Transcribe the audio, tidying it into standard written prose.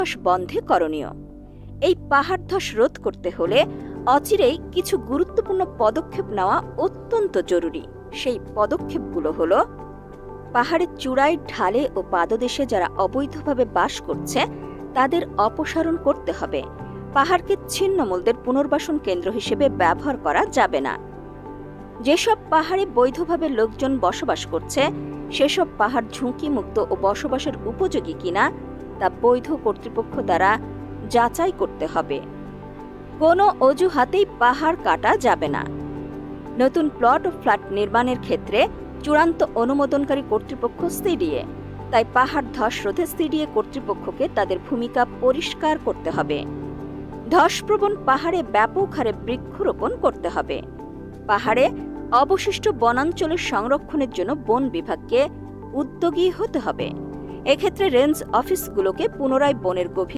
ধস বন্ধে করণীয়। এই পাহাড় ধস রোধ করতে হলে অচিরেই কিছু গুরুত্বপূর্ণ পদক্ষেপ নেওয়া অত্যন্ত জরুরি। সেই পদক্ষেপগুলো হলো, পাহাড়ের চূড়ায়, ঢালে ও পাদদেশে যারা অবৈধভাবে বাস করছে তাদের অপসারণ করতে হবে। পাহাড়কে ছিন্নমূলদের পুনর্বাসন কেন্দ্র হিসেবে ব্যবহার করা যাবে না। যেসব পাহাড়ে বৈধভাবে লোকজন বসবাস করছে সেসব পাহাড় ঝুঁকিমুক্ত ও বসবাসের উপযোগী কিনা তা বৈধ কর্তৃপক্ষ দ্বারা যাচাই করতে হবে। কোনো অজুহাতেই পাহাড় কাটা যাবে না। নতুন প্লট ও ফ্ল্যাট নির্মাণের ক্ষেত্রে চূড়ান্ত অনুমোদনকারী কর্তৃপক্ষ সিডিএ। তাই পাহাড় ধস রোধে সিডিএ কর্তৃপক্ষকে তাদের ভূমিকা পরিষ্কার করতে হবে। ধসপ্রবণ পাহাড়ে ব্যাপক হারে বৃক্ষরোপণ করতে হবে। পাহাড়ে অবশিষ্ট বনাঞ্চলের সংরক্ষণের জন্য বন বিভাগকে উদ্যোগী হতে হবে। এক্ষেত্রে রেঞ্জ অফিসগুলোকে পুনরায় বনের গভীর